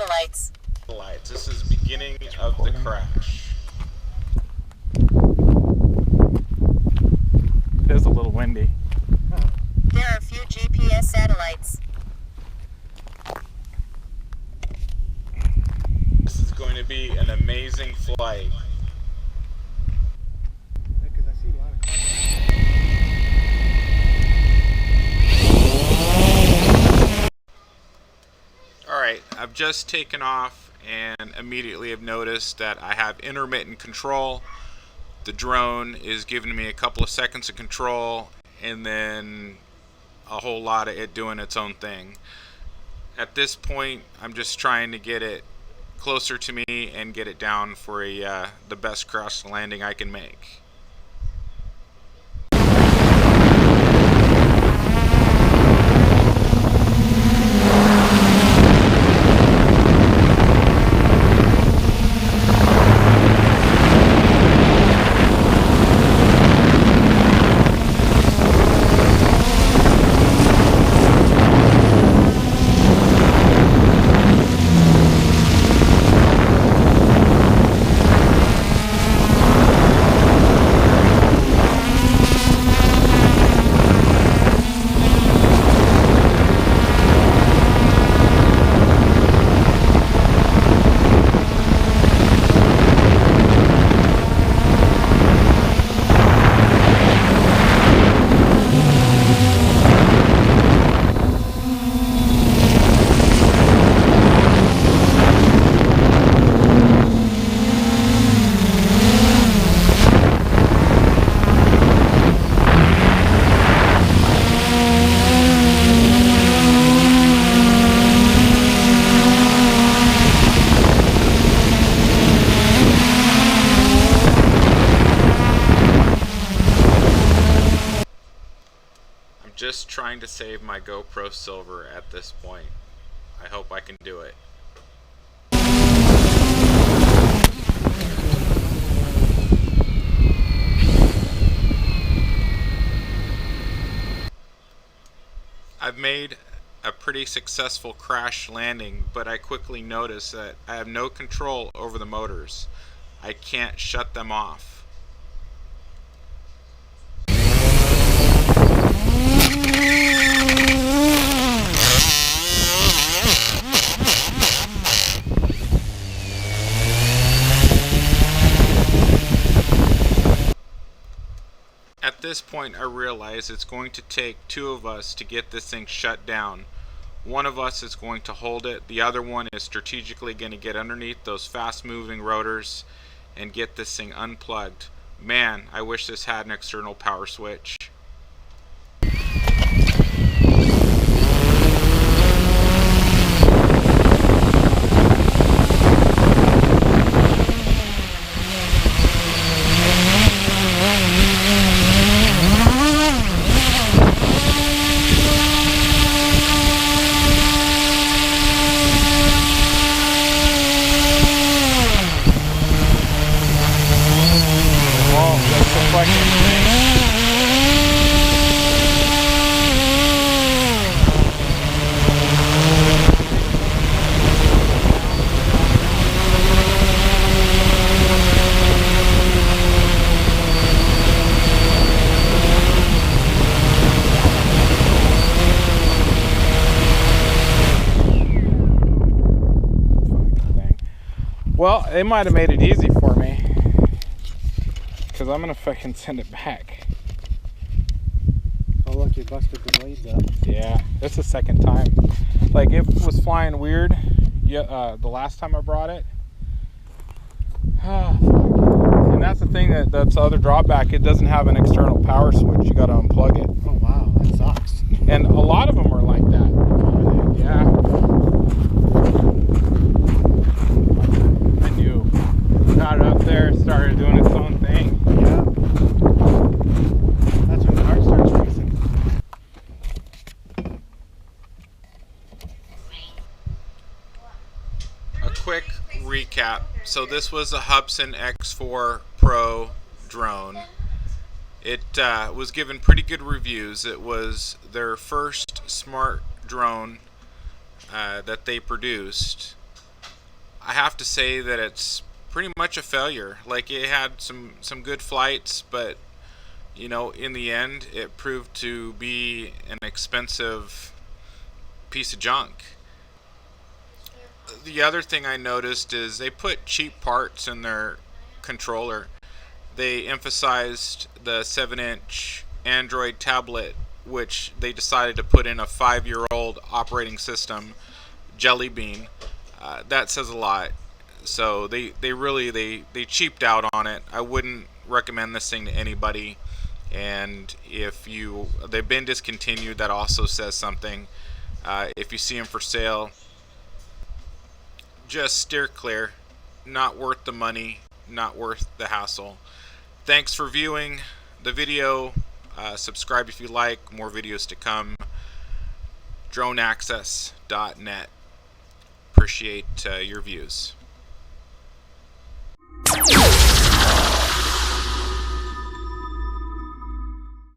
satellites. This is beginning of the crash. It is a little windy. There are few GPS satellites. This is going to be an amazing flight. Because I see a lot of cars. Alright, I've just taken off and immediately have noticed that I have intermittent control. The drone is giving me a couple of seconds of control and then a whole lot of it doing its own thing. At this point, I'm just trying to get it closer to me and get it down for the best crash landing I can make. Just trying to save my GoPro Silver at this point. I hope I can do it. I've made a pretty successful crash landing, but I quickly noticed that I have no control over the motors. I can't shut them off. At this point, I realize it's going to take two of us to get this thing shut down. One of us is going to hold it, the other one is strategically going to get underneath those fast-moving rotors and get this thing unplugged. Man, I wish this had an external power switch. Well, they might have made it easy for me, because I'm gonna fucking send it back. Oh look, you busted the blades up. Yeah, it's the second time. Like, it was flying weird. Yeah, the last time I brought it. And that's the thing that's the other drawback. It doesn't have an external power switch. You got to unplug it. Oh wow, that sucks. And a lot of them are like that. Yeah. I knew. Got it up there, started doing its own thing. Yeah. That's when the heart starts racing. A quick recap. So this was a Hubsan X4 Pro drone. It was given pretty good reviews. It was their first smart drone that they produced. I have to say that it's pretty much a failure. Like, it had some good flights, but you know, in the end, it proved to be an expensive piece of junk. The other thing I noticed is they put cheap parts in their controller. They emphasized the 7-inch Android tablet, which they decided to put in a 5-year-old operating system, Jelly Bean. That says a lot. So they cheaped out on it. I wouldn't recommend this thing to anybody. And if they've been discontinued, that also says something. If you see them for sale, just steer clear. Not worth the money, not worth the hassle. Thanks for viewing the video. Subscribe if you like. More videos to come. DroneAccess.net. Appreciate your views.